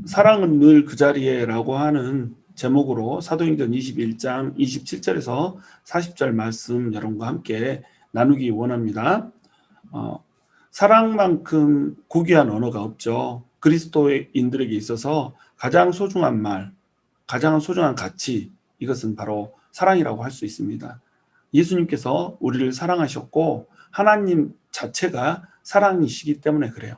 사랑은 늘 그 자리에라고 하는 제목으로 사도행전 21장 27절에서 40절 말씀 여러분과 함께 나누기 원합니다. 사랑만큼 고귀한 언어가 없죠. 그리스도인들에게 있어서 가장 소중한 말, 가장 소중한 가치, 이것은 바로 사랑이라고 할 수 있습니다. 예수님께서 우리를 사랑하셨고 하나님 자체가 사랑이시기 때문에 그래요.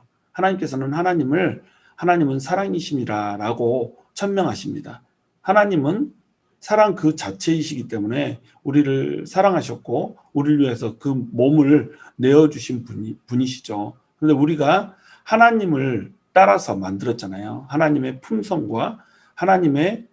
하나님은 사랑이심이라라고 천명하십니다. 하나님은 사랑 그 자체이시기 때문에 우리를 사랑하셨고 우리를 위해서 그 몸을 내어주신 분이시죠. 그런데 우리가 하나님을 따라서 만들었잖아요. 하나님의 품성과 하나님의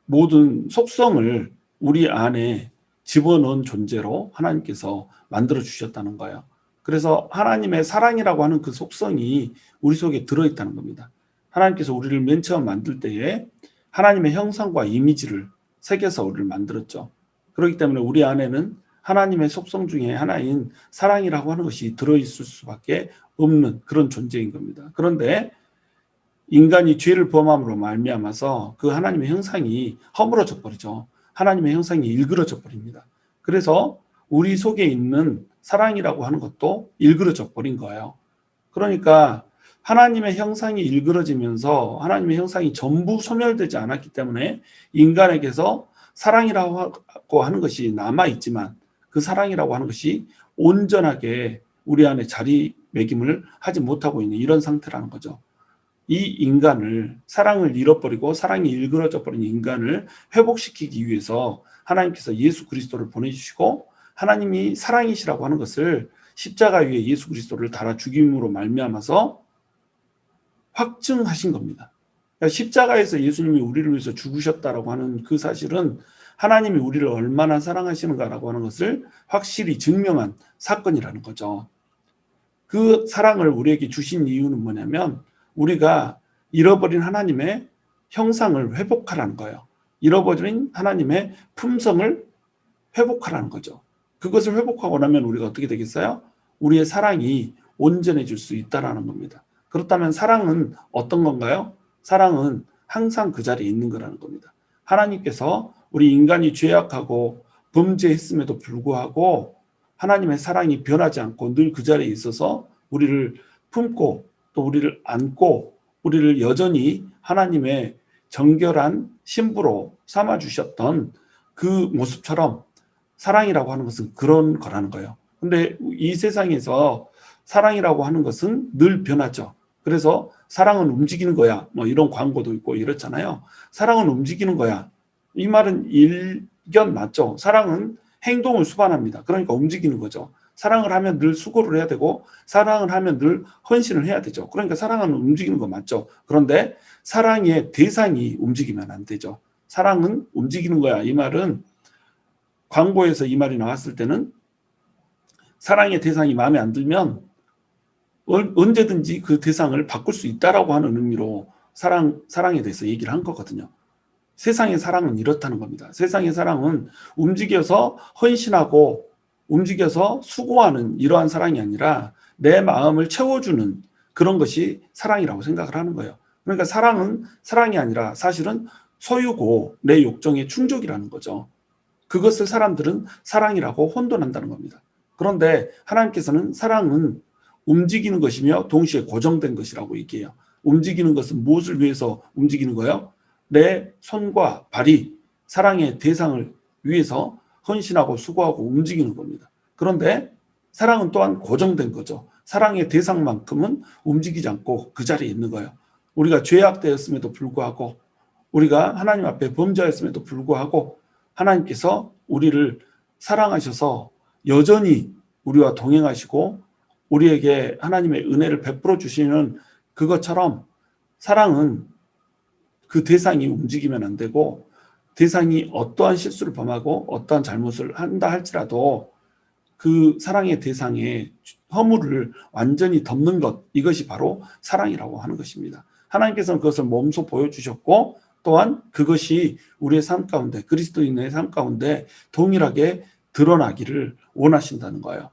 모든 속성을 우리 안에 집어넣은 존재로 하나님께서 만들어 주셨다는 거예요. 그래서 하나님의 사랑이라고 하는 그 속성이 우리 속에 들어있다는 겁니다. 하나님께서 우리를 맨 처음 만들 때에 하나님의 형상과 이미지를 새겨서 우리를 만들었죠. 그렇기 때문에 우리 안에는 하나님의 속성 중에 하나인 사랑이라고 하는 것이 들어있을 수밖에 없는 그런 존재인 겁니다. 그런데 인간이 죄를 범함으로 말미암아서 그 하나님의 형상이 허물어져 버리죠. 하나님의 형상이 일그러져 버립니다. 그래서 우리 속에 있는 사랑이라고 하는 것도 일그러져 버린 거예요. 그러니까 하나님의 형상이 일그러지면서 하나님의 형상이 전부 소멸되지 않았기 때문에 인간에게서 사랑이라고 하는 것이 남아있지만 그 사랑이라고 하는 것이 온전하게 우리 안에 자리매김을 하지 못하고 있는 이런 상태라는 거죠. 이 인간을, 사랑을 잃어버리고 사랑이 일그러져 버린 인간을 회복시키기 위해서 하나님께서 예수 그리스도를 보내주시고 하나님이 사랑이시라고 하는 것을 십자가 위에 예수 그리스도를 달아 죽임으로 말미암아서 확증하신 겁니다. 그러니까 십자가에서 예수님이 우리를 위해서 죽으셨다라고 하는 그 사실은 하나님이 우리를 얼마나 사랑하시는가라고 하는 것을 확실히 증명한 사건이라는 거죠. 그 사랑을 우리에게 주신 이유는 뭐냐면 우리가 잃어버린 하나님의 형상을 회복하라는 거예요. 잃어버린 하나님의 품성을 회복하라는 거죠. 그것을 회복하고 나면 우리가 어떻게 되겠어요? 우리의 사랑이 온전해질 수 있다는 겁니다. 그렇다면 사랑은 어떤 건가요? 사랑은 항상 그 자리에 있는 거라는 겁니다. 하나님께서 우리 인간이 죄악하고 범죄했음에도 불구하고 하나님의 사랑이 변하지 않고 늘 그 자리에 있어서 우리를 품고 또 우리를 안고 우리를 여전히 하나님의 정결한 신부로 삼아주셨던 그 모습처럼 사랑이라고 하는 것은 그런 거라는 거예요. 근데 이 세상에서 사랑이라고 하는 것은 늘 변하죠. 그래서 사랑은 움직이는 거야. 뭐 이런 광고도 있고 이렇잖아요. 사랑은 움직이는 거야. 이 말은 일견 맞죠. 사랑은 행동을 수반합니다. 그러니까 움직이는 거죠. 사랑을 하면 늘 수고를 해야 되고 사랑을 하면 늘 헌신을 해야 되죠. 그러니까 사랑은 움직이는 거 맞죠. 그런데 사랑의 대상이 움직이면 안 되죠. 사랑은 움직이는 거야. 이 말은 광고에서 이 말이 나왔을 때는 사랑의 대상이 마음에 안 들면 언제든지 그 대상을 바꿀 수 있다라고 하는 의미로 사랑에 대해서 얘기를 한 거거든요. 세상의 사랑은 이렇다는 겁니다. 세상의 사랑은 움직여서 헌신하고 움직여서 수고하는 이러한 사랑이 아니라 내 마음을 채워주는 그런 것이 사랑이라고 생각을 하는 거예요. 그러니까 사랑은 사랑이 아니라 사실은 소유고 내 욕정의 충족이라는 거죠. 그것을 사람들은 사랑이라고 혼돈한다는 겁니다. 그런데 하나님께서는 사랑은 움직이는 것이며 동시에 고정된 것이라고 얘기해요. 움직이는 것은 무엇을 위해서 움직이는 거예요? 내 손과 발이 사랑의 대상을 위해서 헌신하고 수고하고 움직이는 겁니다. 그런데 사랑은 또한 고정된 거죠. 사랑의 대상만큼은 움직이지 않고 그 자리에 있는 거예요. 우리가 죄악되었음에도 불구하고 우리가 하나님 앞에 범죄했음에도 불구하고 하나님께서 우리를 사랑하셔서 여전히 우리와 동행하시고 우리에게 하나님의 은혜를 베풀어 주시는 그것처럼 사랑은 그 대상이 움직이면 안 되고 대상이 어떠한 실수를 범하고 어떠한 잘못을 한다 할지라도 그 사랑의 대상의 허물을 완전히 덮는 것, 이것이 바로 사랑이라고 하는 것입니다. 하나님께서는 그것을 몸소 보여주셨고 또한 그것이 우리의 삶 가운데 그리스도인의 삶 가운데 동일하게 드러나기를 원하신다는 거예요.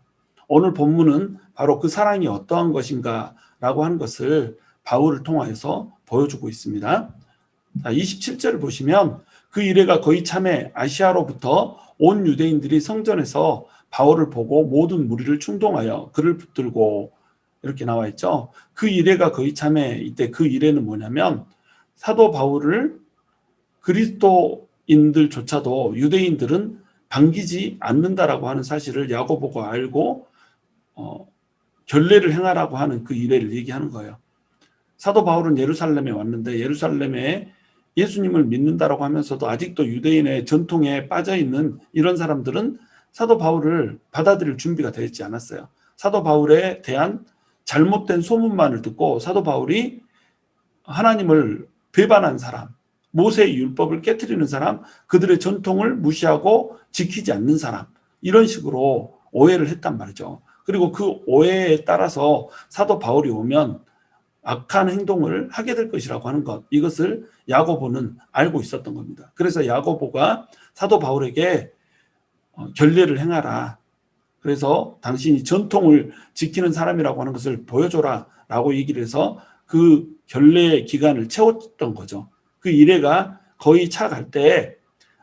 오늘 본문은 바로 그 사랑이 어떠한 것인가 라고 하는 것을 바울을 통하여서 보여주고 있습니다. 자, 27절을 보시면 그 이레가 거의 참에 아시아로부터 온 유대인들이 성전에서 바울을 보고 모든 무리를 충동하여 그를 붙들고 이렇게 나와 있죠. 그 이레가 거의 참에 이때 그 이레는 뭐냐면 사도 바울을 그리스도인들조차도 유대인들은 반기지 않는다라고 하는 사실을 야고보가 알고 결례를 행하라고 하는 그 이레를 얘기하는 거예요. 사도 바울은 예루살렘에 왔는데 예루살렘에 예수님을 믿는다라고 하면서도 아직도 유대인의 전통에 빠져있는 이런 사람들은 사도 바울을 받아들일 준비가 되어 있지 않았어요. 사도 바울에 대한 잘못된 소문만을 듣고 사도 바울이 하나님을 배반한 사람, 모세의 율법을 깨트리는 사람, 그들의 전통을 무시하고 지키지 않는 사람, 이런 식으로 오해를 했단 말이죠. 그리고 그 오해에 따라서 사도 바울이 오면 악한 행동을 하게 될 것이라고 하는 것, 이것을 야고보는 알고 있었던 겁니다. 그래서 야고보가 사도 바울에게 결례를 행하라. 그래서 당신이 전통을 지키는 사람이라고 하는 것을 보여줘라 라고 얘기를 해서 그 결례 기간을 채웠던 거죠. 그 이래가 거의 차갈 때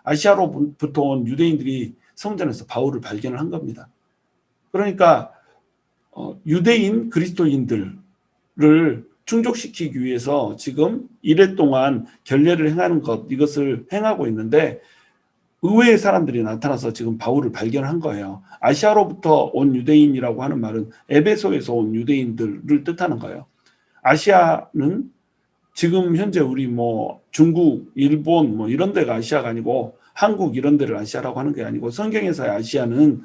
아시아로부터 온 유대인들이 성전에서 바울을 발견을 한 겁니다. 그러니까 유대인 그리스도인들을 충족시키기 위해서 지금 이래 동안 결례를 행하는 것, 이것을 행하고 있는데 의외의 사람들이 나타나서 지금 바울을 발견한 거예요. 아시아로부터 온 유대인이라고 하는 말은 에베소에서 온 유대인들을 뜻하는 거예요. 아시아는 지금 현재 우리 중국, 일본 이런 데가 아시아가 아니고 한국 이런 데를 아시아라고 하는 게 아니고 성경에서의 아시아는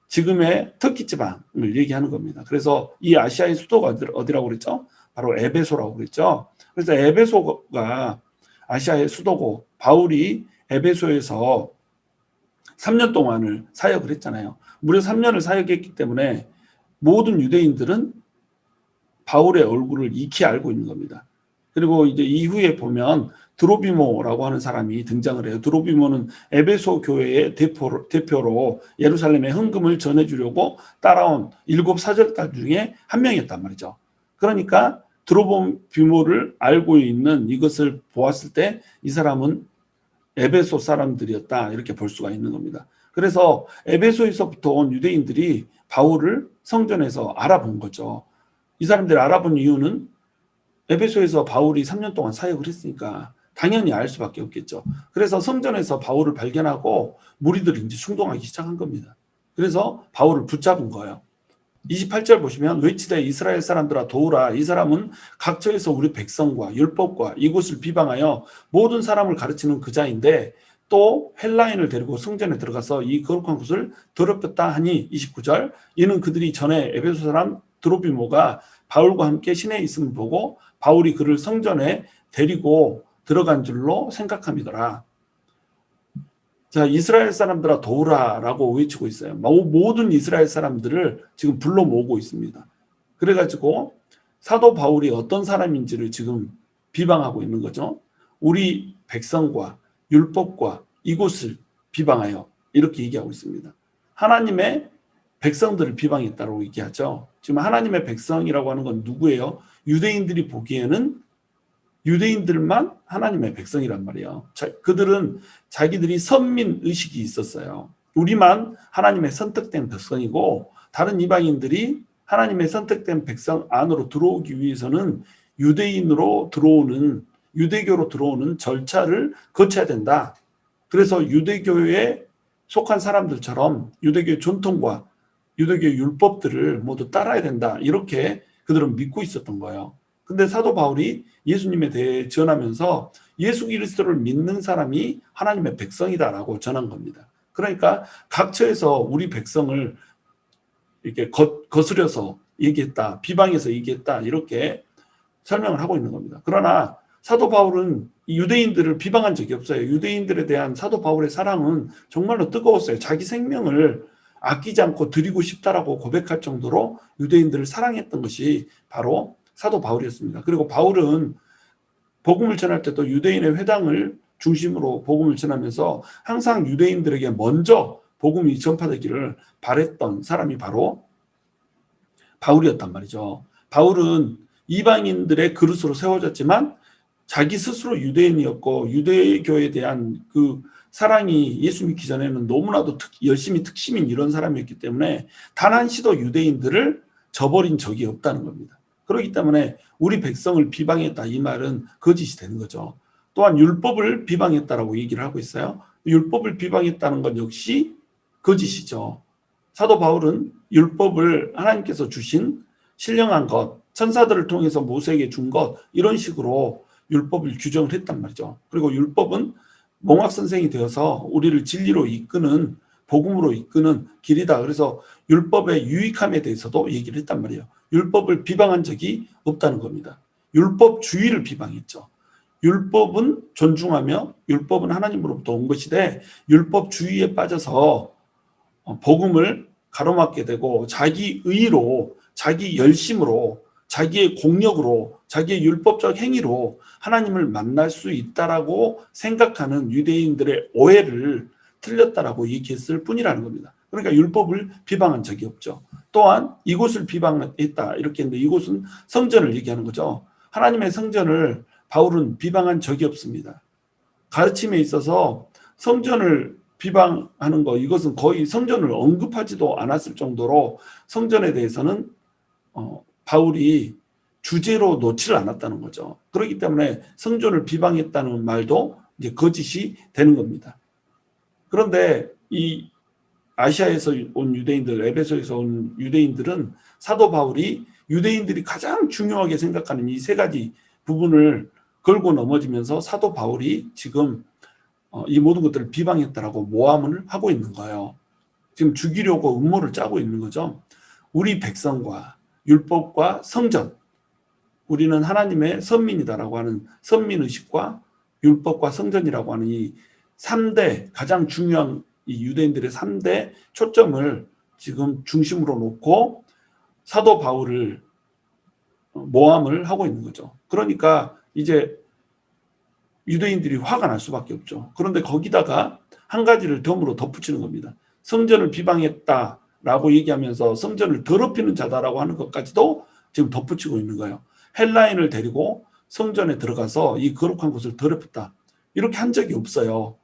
지금의 터키 지방을 얘기하는 겁니다. 그래서 이 아시아의 수도가 어디라고 그랬죠? 바로 에베소라고 그랬죠. 그래서 에베소가 아시아의 수도고 바울이 에베소에서 3년 동안을 사역을 했잖아요. 무려 3년을 사역했기 때문에 모든 유대인들은 바울의 얼굴을 익히 알고 있는 겁니다. 그리고 이제 이후에 보면 드로비모라고 하는 사람이 등장을 해요. 드로비모는 에베소 교회의 대표로 예루살렘에 헌금을 전해주려고 따라온 7 사절단 중에 한 명이었단 말이죠. 그러니까 드로비모를 알고 있는 이것을 보았을 때 이 사람은 에베소 사람들이었다 이렇게 볼 수가 있는 겁니다. 그래서 에베소에서부터 온 유대인들이 바울을 성전에서 알아본 거죠. 이 사람들이 알아본 이유는 에베소에서 바울이 3년 동안 사역을 했으니까 당연히 알 수밖에 없겠죠. 그래서 성전에서 바울을 발견하고 무리들이 이제 충동하기 시작한 겁니다. 그래서 바울을 붙잡은 거예요. 28절 보시면 외치되 이스라엘 사람들아 도우라. 이 사람은 각처에서 우리 백성과 율법과 이곳을 비방하여 모든 사람을 가르치는 그 자인데 또 헬라인을 데리고 성전에 들어가서 이 거룩한 곳을 더럽혔다 하니 29절 이는 그들이 전에 에베소 사람 드로비모가 바울과 함께 시내에 있음을 보고 바울이 그를 성전에 데리고 들어간 줄로 생각함이더라. 자, 이스라엘 사람들아 도우라라고 외치고 있어요. 모든 이스라엘 사람들을 지금 불러 모으고 있습니다. 그래가지고 사도 바울이 어떤 사람인지를 지금 비방하고 있는 거죠. 우리 백성과 율법과 이곳을 비방하여 이렇게 얘기하고 있습니다. 하나님의 백성들을 비방했다고 얘기하죠. 지금 하나님의 백성이라고 하는 건 누구예요? 유대인들이 보기에는 유대인들만 하나님의 백성이란 말이에요. 그들은 자기들이 선민 의식이 있었어요. 우리만 하나님의 선택된 백성이고 다른 이방인들이 하나님의 선택된 백성 안으로 들어오기 위해서는 유대인으로 들어오는 유대교로 들어오는 절차를 거쳐야 된다. 그래서 유대교에 속한 사람들처럼 유대교의 전통과 유대교의 율법들을 모두 따라야 된다. 이렇게 그들은 믿고 있었던 거예요. 근데 사도 바울이 예수님에 대해 전하면서 예수 그리스도를 믿는 사람이 하나님의 백성이다라고 전한 겁니다. 그러니까 각처에서 우리 백성을 이렇게 거스려서 얘기했다, 비방해서 얘기했다 이렇게 설명을 하고 있는 겁니다. 그러나 사도 바울은 유대인들을 비방한 적이 없어요. 유대인들에 대한 사도 바울의 사랑은 정말로 뜨거웠어요. 자기 생명을 아끼지 않고 드리고 싶다라고 고백할 정도로 유대인들을 사랑했던 것이 바로 사도 바울이었습니다. 그리고 바울은 복음을 전할 때도 유대인의 회당을 중심으로 복음을 전하면서 항상 유대인들에게 먼저 복음이 전파되기를 바랬던 사람이 바로 바울이었단 말이죠. 바울은 이방인들의 그릇으로 세워졌지만 자기 스스로 유대인이었고 유대교에 대한 그 사랑이 예수 믿기 전에는 너무나도 열심히 특심인 이런 사람이었기 때문에 단 한시도 유대인들을 저버린 적이 없다는 겁니다. 그렇기 때문에 우리 백성을 비방했다 이 말은 거짓이 되는 거죠. 또한 율법을 비방했다라고 얘기를 하고 있어요. 율법을 비방했다는 건 역시 거짓이죠. 사도 바울은 율법을 하나님께서 주신 신령한 것, 천사들을 통해서 모세에게 준 것 이런 식으로 율법을 규정을 했단 말이죠. 그리고 율법은 몽학 선생이 되어서 우리를 진리로 이끄는 복음으로 이끄는 길이다. 그래서 율법의 유익함에 대해서도 얘기를 했단 말이에요. 율법을 비방한 적이 없다는 겁니다. 율법주의를 비방했죠. 율법은 존중하며 율법은 하나님으로부터 온 것이되 율법주의에 빠져서 복음을 가로막게 되고 자기 의로 자기 열심으로 자기의 공력으로 자기의 율법적 행위로 하나님을 만날 수 있다라고 생각하는 유대인들의 오해를 틀렸다라고 얘기했을 뿐이라는 겁니다. 그러니까 율법을 비방한 적이 없죠. 또한 이곳을 비방했다 이렇게 했는데 이곳은 성전을 얘기하는 거죠. 하나님의 성전을 바울은 비방한 적이 없습니다. 가르침에 있어서 성전을 비방하는 거 이것은 거의 성전을 언급하지도 않았을 정도로 성전에 대해서는 바울이 주제로 놓지를 않았다는 거죠. 그렇기 때문에 성전을 비방했다는 말도 이제 거짓이 되는 겁니다. 그런데 이 아시아에서 온 유대인들, 에베소에서 온 유대인들은 사도 바울이 유대인들이 가장 중요하게 생각하는 이 세 가지 부분을 걸고 넘어지면서 사도 바울이 지금 이 모든 것들을 비방했다라고 모함을 하고 있는 거예요. 지금 죽이려고 음모를 짜고 있는 거죠. 우리 백성과 율법과 성전, 우리는 하나님의 선민이다라고 하는 선민의식과 율법과 성전이라고 하는 이 3대 가장 중요한 이 유대인들의 3대 초점을 지금 중심으로 놓고 사도 바울을 모함을 하고 있는 거죠. 그러니까 이제 유대인들이 화가 날 수밖에 없죠. 그런데 거기다가 한 가지를 덤으로 덧붙이는 겁니다. 성전을 비방했다라고 얘기하면서 성전을 더럽히는 자다라고 하는 것까지도 지금 덧붙이고 있는 거예요. 헬라인을 데리고 성전에 들어가서 이 거룩한 곳을 더럽혔다. 이렇게 한 적이 없어요.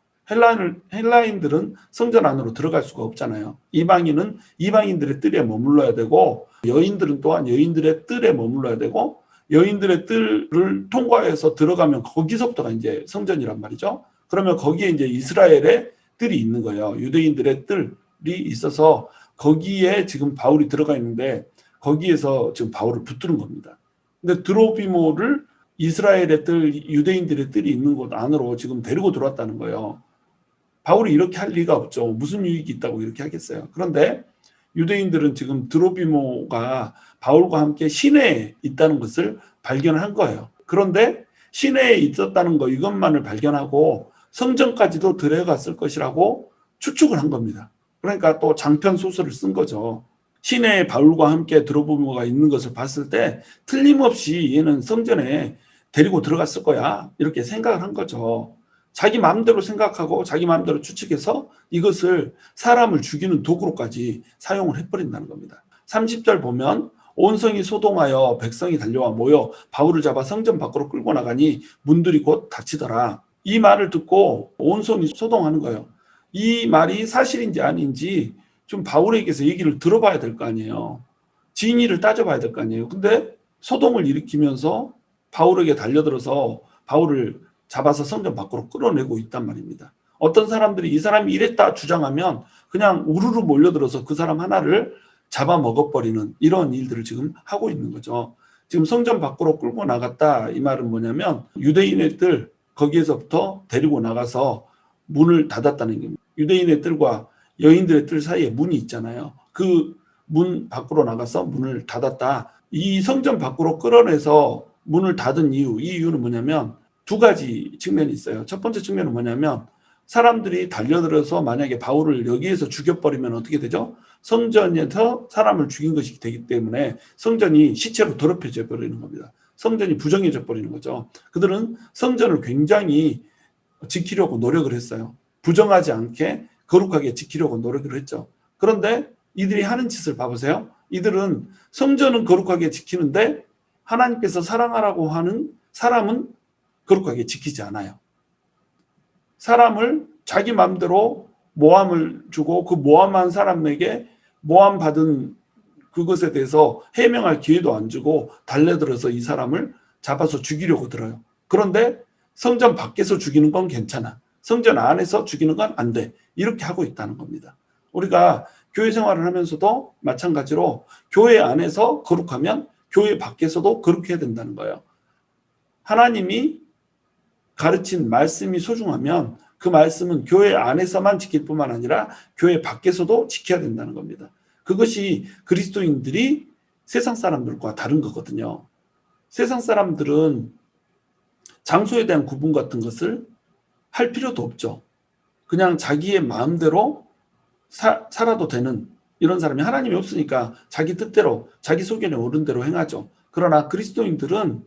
헬라인들은 성전 안으로 들어갈 수가 없잖아요. 이방인은 이방인들의 뜰에 머물러야 되고 여인들은 또한 여인들의 뜰에 머물러야 되고 여인들의 뜰을 통과해서 들어가면 거기서부터가 이제 성전이란 말이죠. 그러면 거기에 이제 이스라엘의 뜰이 있는 거예요. 유대인들의 뜰이 있어서 거기에 지금 바울이 들어가 있는데 거기에서 지금 바울을 붙드는 겁니다. 근데 드로비모를 이스라엘의 뜰, 유대인들의 뜰이 있는 곳 안으로 지금 데리고 들어왔다는 거예요. 바울이 이렇게 할 리가 없죠. 무슨 유익이 있다고 이렇게 하겠어요. 그런데 유대인들은 지금 드로비모가 바울과 함께 시내에 있다는 것을 발견한 거예요. 그런데 시내에 있었다는 거 이것만을 발견하고 성전까지도 들어갔을 것이라고 추측을 한 겁니다. 그러니까 또 장편 소설을 쓴 거죠. 시내에 바울과 함께 드로비모가 있는 것을 봤을 때 틀림없이 얘는 성전에 데리고 들어갔을 거야 이렇게 생각을 한 거죠. 자기 마음대로 생각하고 자기 마음대로 추측해서 이것을 사람을 죽이는 도구로까지 사용을 해버린다는 겁니다. 30절 보면 온 성이 소동하여 백성이 달려와 모여 바울을 잡아 성전 밖으로 끌고 나가니 문들이 곧 닫히더라. 이 말을 듣고 온 성이 소동하는 거예요. 이 말이 사실인지 아닌지 좀 바울에게서 얘기를 들어봐야 될 거 아니에요. 진위를 따져봐야 될 거 아니에요. 근데 소동을 일으키면서 바울에게 달려들어서 바울을 잡아서 성전 밖으로 끌어내고 있단 말입니다. 어떤 사람들이 이 사람이 이랬다 주장하면 그냥 우르르 몰려들어서 그 사람 하나를 잡아먹어버리는 이런 일들을 지금 하고 있는 거죠. 지금 성전 밖으로 끌고 나갔다 이 말은 뭐냐면 유대인의 뜰 거기에서부터 데리고 나가서 문을 닫았다는 겁니다. 유대인의 뜰과 여인들의 뜰 사이에 문이 있잖아요. 그 문 밖으로 나가서 문을 닫았다. 이 성전 밖으로 끌어내서 문을 닫은 이유, 이 이유는 뭐냐면 두 가지 측면이 있어요. 첫 번째 측면은 뭐냐면 사람들이 달려들어서 만약에 바울을 여기에서 죽여버리면 어떻게 되죠? 성전에서 사람을 죽인 것이 되기 때문에 성전이 시체로 더럽혀져 버리는 겁니다. 성전이 부정해져 버리는 거죠. 그들은 성전을 굉장히 지키려고 노력을 했어요. 부정하지 않게 거룩하게 지키려고 노력을 했죠. 그런데 이들이 하는 짓을 봐보세요. 이들은 성전은 거룩하게 지키는데 하나님께서 사랑하라고 하는 사람은 거룩하게 지키지 않아요. 사람을 자기 마음대로 모함을 주고 그 모함한 사람에게 모함 받은 그것에 대해서 해명할 기회도 안 주고 달려들어서 이 사람을 잡아서 죽이려고 들어요. 그런데 성전 밖에서 죽이는 건 괜찮아. 성전 안에서 죽이는 건 안 돼. 이렇게 하고 있다는 겁니다. 우리가 교회 생활을 하면서도 마찬가지로 교회 안에서 거룩하면 교회 밖에서도 거룩해야 된다는 거예요. 하나님이 가르친 말씀이 소중하면 그 말씀은 교회 안에서만 지킬 뿐만 아니라 교회 밖에서도 지켜야 된다는 겁니다. 그것이 그리스도인들이 세상 사람들과 다른 거거든요. 세상 사람들은 장소에 대한 구분 같은 것을 할 필요도 없죠. 그냥 자기의 마음대로 살아도 되는 이런 사람이 하나님이 없으니까 자기 뜻대로 자기 소견에 오른 대로 행하죠. 그러나 그리스도인들은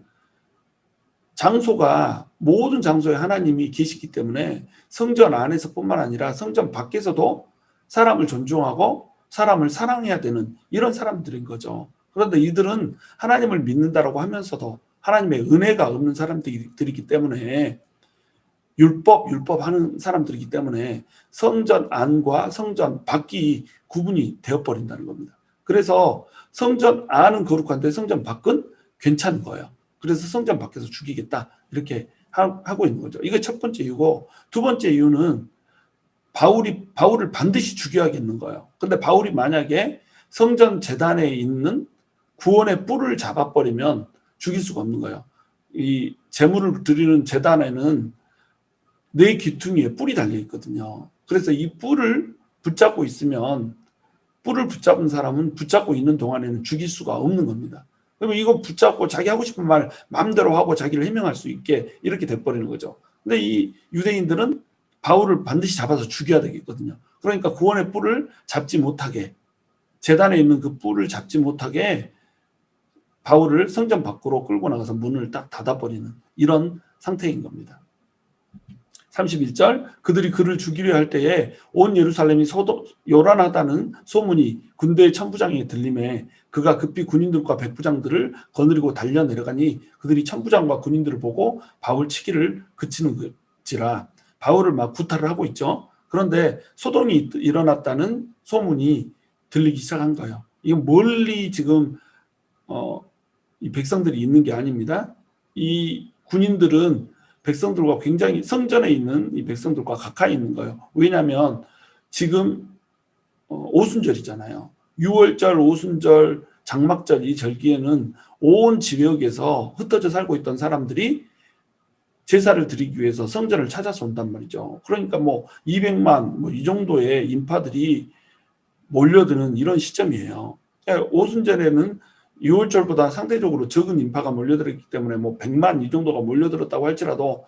장소가 모든 장소에 하나님이 계시기 때문에 성전 안에서뿐만 아니라 성전 밖에서도 사람을 존중하고 사람을 사랑해야 되는 이런 사람들인 거죠. 그런데 이들은 하나님을 믿는다라고 하면서도 하나님의 은혜가 없는 사람들이기 때문에 율법 하는 사람들이기 때문에 성전 안과 성전 밖이 구분이 되어버린다는 겁니다. 그래서 성전 안은 거룩한데 성전 밖은 괜찮은 거예요. 그래서 성전 밖에서 죽이겠다 이렇게 하고 있는 거죠. 이게 첫 번째 이유고, 두 번째 이유는 바울을 반드시 죽여야겠는 거예요. 근데 바울이 만약에 성전 제단에 있는 구원의 뿔을 잡아버리면 죽일 수가 없는 거예요. 이 제물을 드리는 제단에는 네 귀퉁이에 뿔이 달려 있거든요. 그래서 이 뿔을 붙잡고 있으면 뿔을 붙잡은 사람은 붙잡고 있는 동안에는 죽일 수가 없는 겁니다. 그러면 이거 붙잡고 자기 하고 싶은 말 마음대로 하고 자기를 해명할 수 있게 이렇게 돼버리는 거죠. 근데 이 유대인들은 바울을 반드시 잡아서 죽여야 되겠거든요. 그러니까 구원의 뿔을 잡지 못하게, 제단에 있는 그 뿔을 잡지 못하게 바울을 성전 밖으로 끌고 나가서 문을 딱 닫아버리는 이런 상태인 겁니다. 31절, 그들이 그를 죽이려 할 때에 온 예루살렘이 요란하다는 소문이 군대의 천부장에게 들림에 그가 급히 군인들과 백부장들을 거느리고 달려 내려가니 그들이 천부장과 군인들을 보고 바울 치기를 그치는지라. 바울을 막 구타를 하고 있죠. 그런데 소동이 일어났다는 소문이 들리기 시작한 거예요. 이건 멀리 지금 이 백성들이 있는 게 아닙니다. 이 군인들은 백성들과 굉장히 성전에 있는 이 백성들과 가까이 있는 거예요. 왜냐하면 지금 오순절이잖아요. 6월절, 오순절, 장막절 이 절기에는 온 지역에서 흩어져 살고 있던 사람들이 제사를 드리기 위해서 성전을 찾아서 온단 말이죠. 그러니까 200만 이 정도의 인파들이 몰려드는 이런 시점이에요. 오순절에는 6월절보다 상대적으로 적은 인파가 몰려들었기 때문에 100만 이 정도가 몰려들었다고 할지라도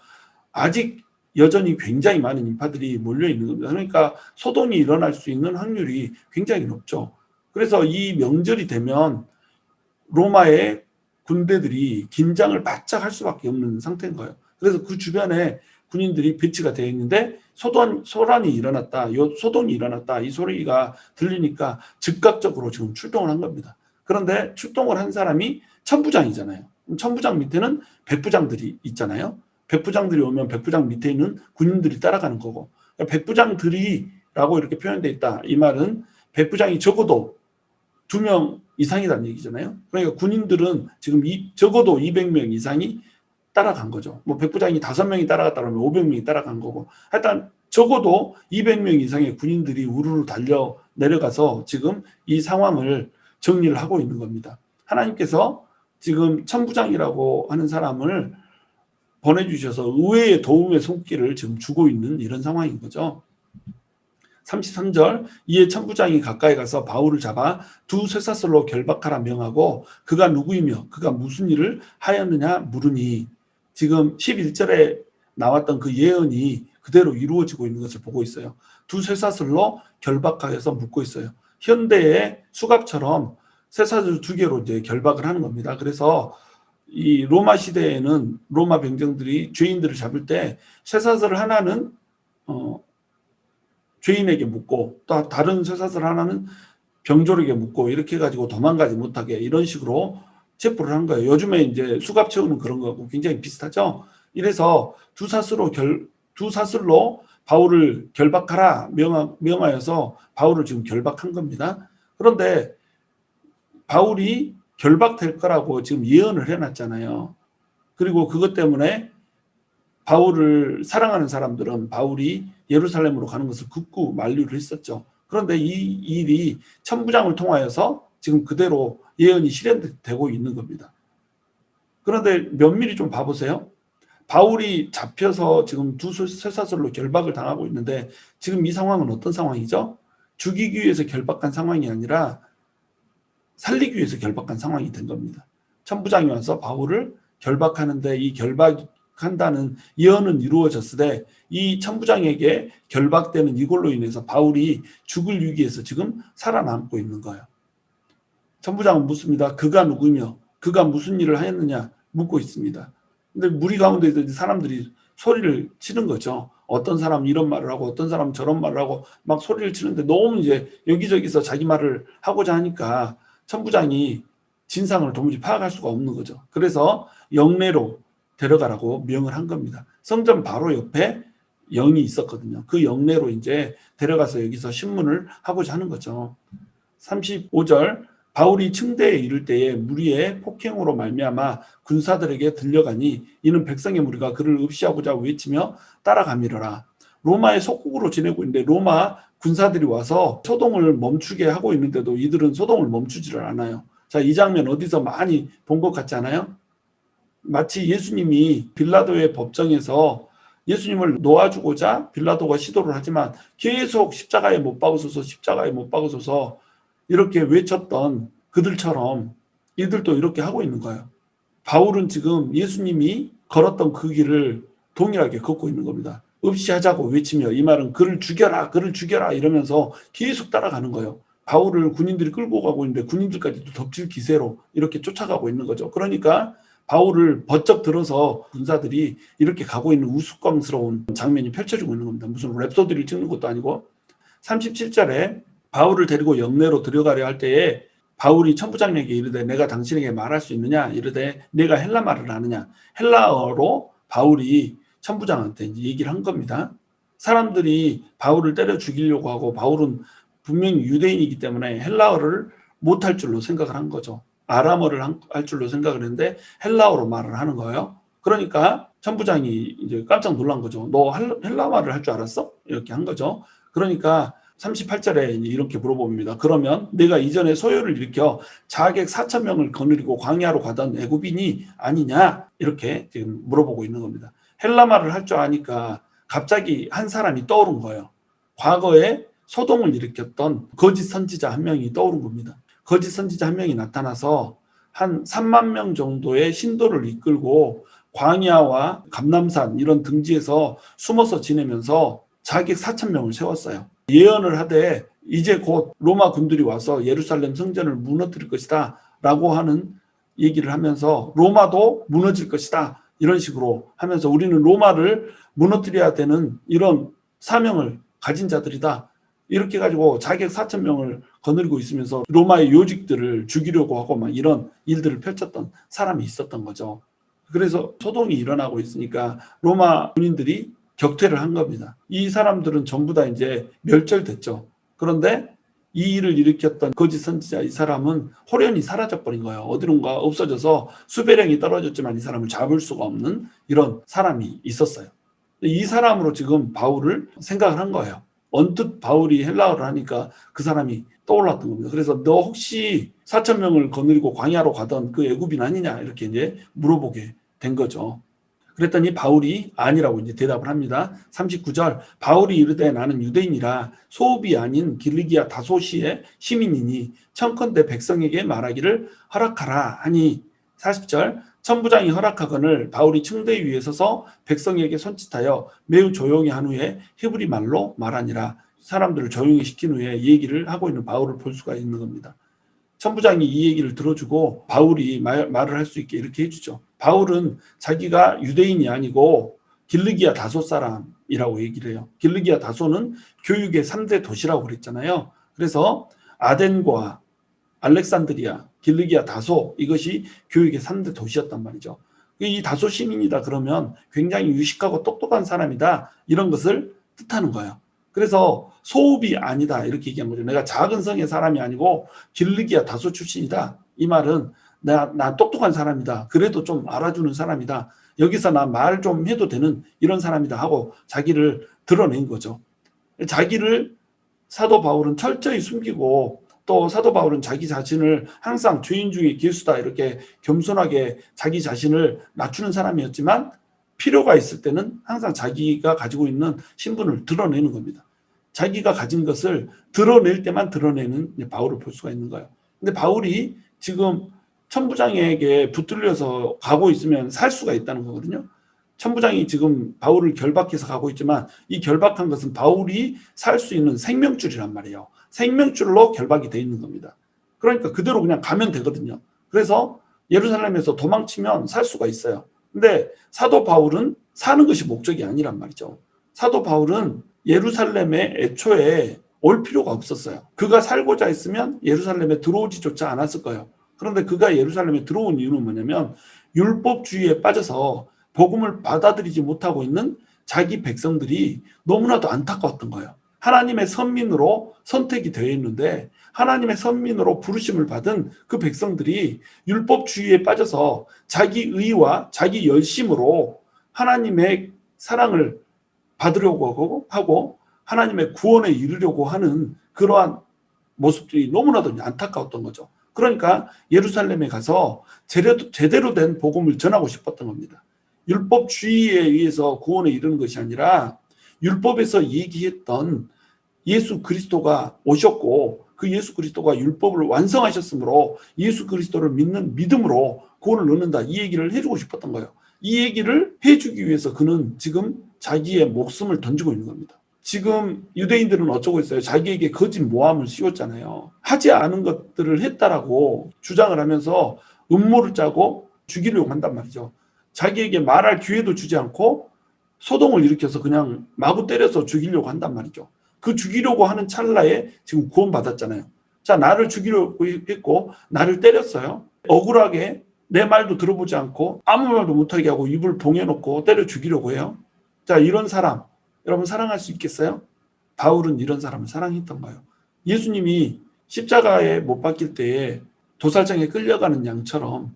아직 여전히 굉장히 많은 인파들이 몰려 있는 겁니다. 그러니까 소동이 일어날 수 있는 확률이 굉장히 높죠. 그래서 이 명절이 되면 로마의 군대들이 긴장을 바짝 할 수밖에 없는 상태인 거예요. 그래서 그 주변에 군인들이 배치가 되어 있는데 소란이 일어났다, 소동이 일어났다 이 소리가 들리니까 즉각적으로 지금 출동을 한 겁니다. 그런데 출동을 한 사람이 천부장이잖아요. 천부장 밑에는 백부장들이 있잖아요. 백부장들이 오면 백부장 밑에 있는 군인들이 따라가는 거고, 백부장들이라고 이렇게 표현되어 있다. 이 말은 백부장이 적어도 2명 이상이라는 얘기잖아요. 그러니까 군인들은 지금 적어도 200명 이상이 따라간 거죠. 백부장이 5명이 따라갔다 그러면 500명이 따라간 거고, 하여튼 적어도 200명 이상의 군인들이 우르르 달려 내려가서 지금 이 상황을 정리를 하고 있는 겁니다. 하나님께서 지금 천부장이라고 하는 사람을 보내주셔서 의외의 도움의 손길을 지금 주고 있는 이런 상황인 거죠. 33절, 이에 천부장이 가까이 가서 바울을 잡아 두 쇠사슬로 결박하라 명하고 그가 누구이며 그가 무슨 일을 하였느냐 물으니, 지금 11절에 나왔던 그 예언이 그대로 이루어지고 있는 것을 보고 있어요. 두 쇠사슬로 결박하여서 묶고 있어요. 현대의 수갑처럼 쇠사슬 2개로 이제 결박을 하는 겁니다. 그래서 이 로마 시대에는 로마 병정들이 죄인들을 잡을 때 쇠사슬 하나는 죄인에게 묶고 또 다른 쇠사슬 하나는 병졸에게 묶고 이렇게 해가지고 도망가지 못하게 이런 식으로 체포를 한 거예요. 요즘에 이제 수갑 채우는 그런 거하고 굉장히 비슷하죠. 이래서 두 사슬로 바울을 결박하라 명하여서 바울을 지금 결박한 겁니다. 그런데 바울이 결박될 거라고 지금 예언을 해놨잖아요. 그리고 그것 때문에 바울을 사랑하는 사람들은 바울이 예루살렘으로 가는 것을 극구 만류를 했었죠. 그런데 이 일이 천부장을 통하여서 지금 그대로 예언이 실현되고 있는 겁니다. 그런데 면밀히 좀 봐보세요. 바울이 잡혀서 지금 두 쇠사슬로 결박을 당하고 있는데 지금 이 상황은 어떤 상황이죠? 죽이기 위해서 결박한 상황이 아니라 살리기 위해서 결박한 상황이 된 겁니다. 천부장이 와서 바울을 결박하는데 이 결박한다는 예언은 이루어졌으되 이 천부장에게 결박되는 이걸로 인해서 바울이 죽을 위기에서 지금 살아남고 있는 거예요. 천부장은 묻습니다. 그가 누구며 그가 무슨 일을 하였느냐 묻고 있습니다. 근데 무리 가운데서 사람들이 소리를 치는 거죠. 어떤 사람은 이런 말을 하고 어떤 사람은 저런 말을 하고 막 소리를 치는데 너무 이제 여기저기서 자기 말을 하고자 하니까 천부장이 진상을 도무지 파악할 수가 없는 거죠. 그래서 영내로 데려가라고 명을 한 겁니다. 성전 바로 옆에 영이 있었거든요. 그 영내로 이제 데려가서 여기서 신문을 하고자 하는 거죠. 35절 바울이 층대에 이를 때에 무리의 폭행으로 말미암아 군사들에게 들려가니 이는 백성의 무리가 그를 읍시하고자 외치며 따라가미러라. 로마의 속국으로 지내고 있는데 로마 군사들이 와서 소동을 멈추게 하고 있는데도 이들은 소동을 멈추지를 않아요. 자, 이 장면 어디서 많이 본 것 같지 않아요? 마치 예수님이 빌라도의 법정에서 예수님을 놓아주고자 빌라도가 시도를 하지만 계속 십자가에 못 박으소서 십자가에 못 박으소서 이렇게 외쳤던 그들처럼 이들도 이렇게 하고 있는 거예요. 바울은 지금 예수님이 걸었던 그 길을 동일하게 걷고 있는 겁니다. 읍시하자고 외치며 이 말은 그를 죽여라 그를 죽여라 이러면서 계속 따라가는 거예요. 바울을 군인들이 끌고 가고 있는데 군인들까지도 덮칠 기세로 이렇게 쫓아가고 있는 거죠. 그러니까 바울을 번쩍 들어서 군사들이 이렇게 가고 있는 우스꽝스러운 장면이 펼쳐지고 있는 겁니다. 무슨 랩소디를 찍는 것도 아니고. 37절에 바울을 데리고 영내로 들어가려 할 때에 바울이 천부장에게 이르되 내가 당신에게 말할 수 있느냐 이르되 내가 헬라 말을 아느냐. 헬라어로 바울이 천부장한테 이제 얘기를 한 겁니다. 사람들이 바울을 때려 죽이려고 하고 바울은 분명히 유대인이기 때문에 헬라어를 못할 줄로 생각을 한 거죠. 아람어를 할 줄로 생각을 했는데 헬라어로 말을 하는 거예요. 그러니까 천부장이 이제 깜짝 놀란 거죠. 너 헬라 말을 할 줄 알았어? 이렇게 한 거죠. 그러니까 38절에 이렇게 물어봅니다. 그러면 내가 이전에 소요를 일으켜 자객 4,000명을 거느리고 광야로 가던 애굽인이 아니냐? 이렇게 지금 물어보고 있는 겁니다. 헬라 말을 할 줄 아니까 갑자기 한 사람이 떠오른 거예요. 과거에 소동을 일으켰던 거짓 선지자 한 명이 떠오른 겁니다. 거짓 선지자 한 명이 나타나서 한 3만 명 정도의 신도를 이끌고 광야와 감람산 이런 등지에서 숨어서 지내면서 자객 4,000명을 세웠어요. 예언을 하되 이제 곧 로마 군들이 와서 예루살렘 성전을 무너뜨릴 것이다 라고 하는 얘기를 하면서 로마도 무너질 것이다 이런 식으로 하면서 우리는 로마를 무너뜨려야 되는 이런 사명을 가진 자들이다 이렇게 가지고 자객 4,000명을 거느리고 있으면서 로마의 요직들을 죽이려고 하고 막 이런 일들을 펼쳤던 사람이 있었던 거죠. 그래서 소동이 일어나고 있으니까 로마 군인들이 격퇴를 한 겁니다. 이 사람들은 전부 다 이제 멸절됐죠. 그런데 이 일을 일으켰던 거짓 선지자 이 사람은 호련히 사라져버린 거예요. 어디론가 없어져서 수배령이 떨어졌지만 이 사람을 잡을 수가 없는 이런 사람이 있었어요. 이 사람으로 지금 바울을 생각을 한 거예요. 언뜻 바울이 헬라어를 하니까 그 사람이 떠올랐던 겁니다. 그래서 너 혹시 4,000명을 거느리고 광야로 가던 그 애굽인 아니냐 이렇게 이제 물어보게 된 거죠. 그랬더니 바울이 아니라고 이제 대답을 합니다. 39절 바울이 이르되 나는 유대인이라 소읍이 아닌 길리기아 다소시의 시민이니 청컨대 백성에게 말하기를 허락하라 하니 40절 천부장이 허락하거늘 바울이 층대 위에 서서 백성에게 손짓하여 매우 조용히 한 후에 히브리 말로 말하니라. 사람들을 조용히 시킨 후에 얘기를 하고 있는 바울을 볼 수가 있는 겁니다. 천부장이 이 얘기를 들어주고 바울이 말을 할 수 있게 이렇게 해주죠. 바울은 자기가 유대인이 아니고 길르기아 다소 사람이라고 얘기를 해요. 길르기아 다소는 교육의 3대 도시라고 그랬잖아요. 그래서 아덴과 알렉산드리아, 길리기아 다소, 이것이 교육의 3대 도시였단 말이죠. 이 다소 시민이다 그러면 굉장히 유식하고 똑똑한 사람이다, 이런 것을 뜻하는 거예요. 그래서 소읍이 아니다 이렇게 얘기한 거죠. 내가 작은 성의 사람이 아니고 길리기아 다소 출신이다. 이 말은 나 똑똑한 사람이다. 그래도 좀 알아주는 사람이다. 여기서 나 말 좀 해도 되는 이런 사람이다 하고 자기를 드러낸 거죠. 자기를 사도 바울은 철저히 숨기고, 또 사도 바울은 자기 자신을 항상 죄인 중에 괴수다 이렇게 겸손하게 자기 자신을 낮추는 사람이었지만, 필요가 있을 때는 항상 자기가 가지고 있는 신분을 드러내는 겁니다. 자기가 가진 것을 드러낼 때만 드러내는 바울을 볼 수가 있는 거예요. 근데 바울이 지금 천부장에게 붙들려서 가고 있으면 살 수가 있다는 거거든요. 천부장이 지금 바울을 결박해서 가고 있지만 이 결박한 것은 바울이 살 수 있는 생명줄이란 말이에요. 생명줄로 결박이 돼 있는 겁니다. 그러니까 그대로 그냥 가면 되거든요. 그래서 예루살렘에서 도망치면 살 수가 있어요. 근데 사도 바울은 사는 것이 목적이 아니란 말이죠. 사도 바울은 예루살렘에 애초에 올 필요가 없었어요. 그가 살고자 했으면 예루살렘에 들어오지조차 않았을 거예요. 그런데 그가 예루살렘에 들어온 이유는 뭐냐면 율법주의에 빠져서 복음을 받아들이지 못하고 있는 자기 백성들이 너무나도 안타까웠던 거예요. 하나님의 선민으로 선택이 되어 있는데 하나님의 선민으로 부르심을 받은 그 백성들이 율법주의에 빠져서 자기 의와 자기 열심으로 하나님의 사랑을 받으려고 하고 하나님의 구원에 이르려고 하는 그러한 모습들이 너무나도 안타까웠던 거죠. 그러니까 예루살렘에 가서 제대로 된 복음을 전하고 싶었던 겁니다. 율법주의에 의해서 구원에 이르는 것이 아니라 율법에서 얘기했던 예수 그리스도가 오셨고 그 예수 그리스도가 율법을 완성하셨으므로 예수 그리스도를 믿는 믿음으로 구원을 얻는다, 이 얘기를 해주고 싶었던 거예요. 이 얘기를 해주기 위해서 그는 지금 자기의 목숨을 던지고 있는 겁니다. 지금 유대인들은 어쩌고 있어요? 자기에게 거짓 모함을 씌웠잖아요. 하지 않은 것들을 했다라고 주장을 하면서 음모를 짜고 죽이려고 한단 말이죠. 자기에게 말할 기회도 주지 않고 소동을 일으켜서 그냥 마구 때려서 죽이려고 한단 말이죠. 그 죽이려고 하는 찰나에 지금 구원받았잖아요. 자, 나를 죽이려고 했고 나를 때렸어요. 억울하게 내 말도 들어보지 않고 아무 말도 못하게 하고 입을 봉해놓고 때려 죽이려고 해요. 자, 이런 사람 여러분 사랑할 수 있겠어요? 바울은 이런 사람을 사랑했던 거예요. 예수님이 십자가에 못 박힐 때에 도살장에 끌려가는 양처럼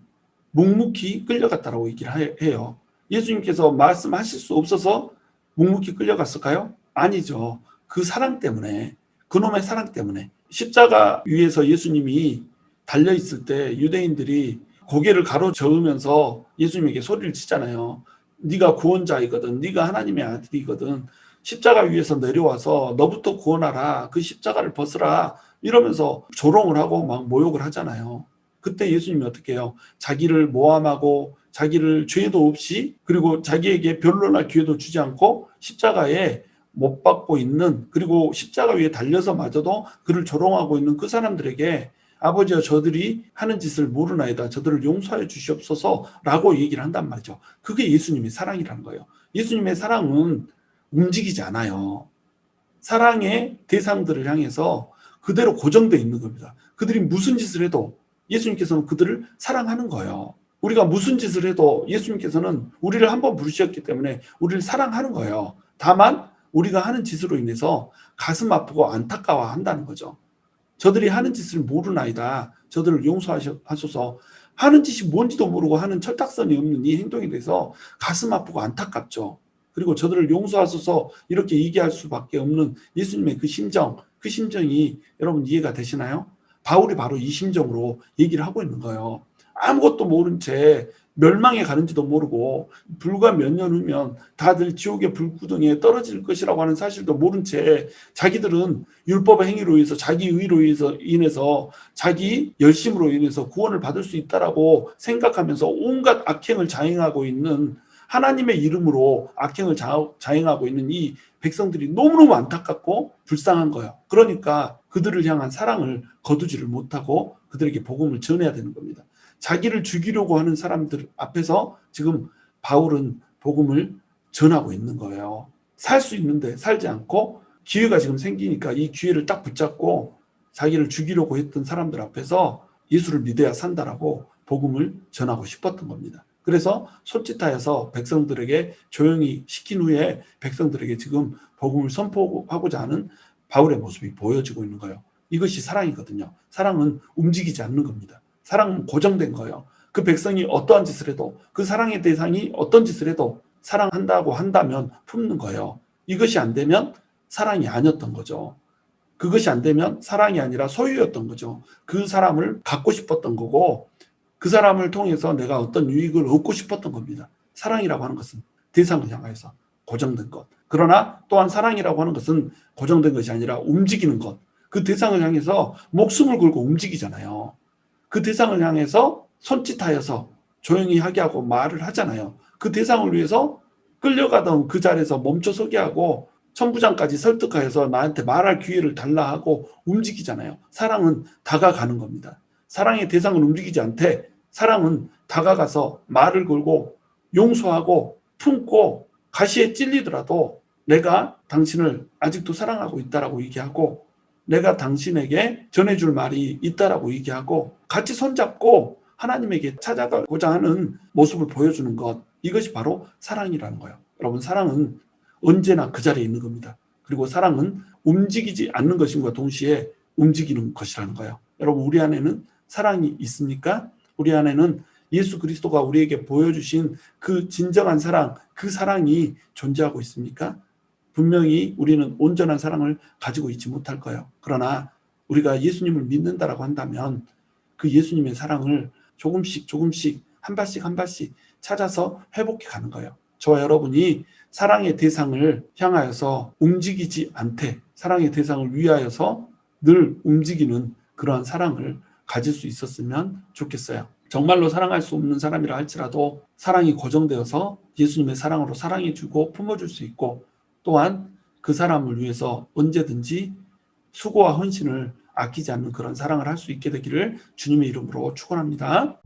묵묵히 끌려갔다라고 얘기를 해요. 예수님께서 말씀하실 수 없어서 묵묵히 끌려갔을까요? 아니죠. 그 사랑 때문에, 그놈의 사랑 때문에. 십자가 위에서 예수님이 달려있을 때 유대인들이 고개를 가로저으면서 예수님에게 소리를 치잖아요. 네가 구원자이거든, 네가 하나님의 아들이거든, 십자가 위에서 내려와서 너부터 구원하라, 그 십자가를 벗으라, 이러면서 조롱을 하고 막 모욕을 하잖아요. 그때 예수님이 어떻게 해요? 자기를 모함하고 자기를 죄도 없이, 그리고 자기에게 변론할 기회도 주지 않고 십자가에 못 박고 있는, 그리고 십자가 위에 달려서 마저도 그를 조롱하고 있는 그 사람들에게 아버지여 저들이 하는 짓을 모르나이다, 저들을 용서해 주시옵소서라고 얘기를 한단 말이죠. 그게 예수님의 사랑이라는 거예요. 예수님의 사랑은 움직이지 않아요. 사랑의 대상들을 향해서 그대로 고정되어 있는 겁니다. 그들이 무슨 짓을 해도 예수님께서는 그들을 사랑하는 거예요. 우리가 무슨 짓을 해도 예수님께서는 우리를 한번 부르셨기 때문에 우리를 사랑하는 거예요. 다만 우리가 하는 짓으로 인해서 가슴 아프고 안타까워한다는 거죠. 저들이 하는 짓을 모르나이다, 저들을 용서하소서. 하는 짓이 뭔지도 모르고 하는 철딱선이 없는 이 행동에 대해서 가슴 아프고 안타깝죠. 그리고 저들을 용서하소서 이렇게 얘기할 수밖에 없는 예수님의 그 심정, 그 심정이 여러분 이해가 되시나요? 바울이 바로 이 심정으로 얘기를 하고 있는 거예요. 아무것도 모른 채 멸망에 가는지도 모르고 불과 몇 년 후면 다들 지옥의 불구덩이에 떨어질 것이라고 하는 사실도 모른 채 자기들은 율법의 행위로 인해서, 자기 의로 인해서, 자기 열심으로 인해서 구원을 받을 수 있다라고 생각하면서 온갖 악행을 자행하고 있는, 하나님의 이름으로 악행을 자행하고 있는 이 백성들이 너무너무 안타깝고 불쌍한 거예요. 그러니까 그들을 향한 사랑을 거두지를 못하고 그들에게 복음을 전해야 되는 겁니다. 자기를 죽이려고 하는 사람들 앞에서 지금 바울은 복음을 전하고 있는 거예요. 살 수 있는데 살지 않고 기회가 지금 생기니까 이 기회를 딱 붙잡고 자기를 죽이려고 했던 사람들 앞에서 예수를 믿어야 산다라고 복음을 전하고 싶었던 겁니다. 그래서 솔짓하여서 백성들에게 조용히 시킨 후에 백성들에게 지금 복음을 선포하고자 하는 바울의 모습이 보여지고 있는 거예요. 이것이 사랑이거든요. 사랑은 움직이지 않는 겁니다. 사랑은 고정된 거예요. 그 백성이 어떠한 짓을 해도, 그 사랑의 대상이 어떤 짓을 해도 사랑한다고 한다면 품는 거예요. 이것이 안 되면 사랑이 아니었던 거죠. 그것이 안 되면 사랑이 아니라 소유였던 거죠. 그 사람을 갖고 싶었던 거고, 그 사람을 통해서 내가 어떤 유익을 얻고 싶었던 겁니다. 사랑이라고 하는 것은 대상을 향해서 고정된 것. 그러나 또한 사랑이라고 하는 것은 고정된 것이 아니라 움직이는 것. 그 대상을 향해서 목숨을 걸고 움직이잖아요. 그 대상을 향해서 손짓하여서 조용히 하게 하고 말을 하잖아요. 그 대상을 위해서 끌려가던 그 자리에서 멈춰서게 하고 천부장까지 설득하여서 나한테 말할 기회를 달라 하고 움직이잖아요. 사랑은 다가가는 겁니다. 사랑의 대상을 움직이지 않되 사랑은 다가가서 말을 걸고 용서하고 품고 가시에 찔리더라도 내가 당신을 아직도 사랑하고 있다라고 얘기하고 내가 당신에게 전해줄 말이 있다라고 얘기하고 같이 손잡고 하나님에게 찾아가고자 하는 모습을 보여주는 것, 이것이 바로 사랑이라는 거예요. 여러분, 사랑은 언제나 그 자리에 있는 겁니다. 그리고 사랑은 움직이지 않는 것임과 동시에 움직이는 것이라는 거예요. 여러분, 우리 안에는 사랑이 있습니까? 우리 안에는 예수 그리스도가 우리에게 보여주신 그 진정한 사랑, 그 사랑이 존재하고 있습니까? 분명히 우리는 온전한 사랑을 가지고 있지 못할 거예요. 그러나 우리가 예수님을 믿는다라고 한다면 그 예수님의 사랑을 조금씩 한 발씩 찾아서 회복해 가는 거예요. 저와 여러분이 사랑의 대상을 향하여서 움직이지 않되 사랑의 대상을 위하여서 늘 움직이는 그러한 사랑을 가질 수 있었으면 좋겠어요. 정말로 사랑할 수 없는 사람이라 할지라도 사랑이 고정되어서 예수님의 사랑으로 사랑해주고 품어줄 수 있고 또한 그 사람을 위해서 언제든지 수고와 헌신을 아끼지 않는 그런 사랑을 할 수 있게 되기를 주님의 이름으로 축원합니다.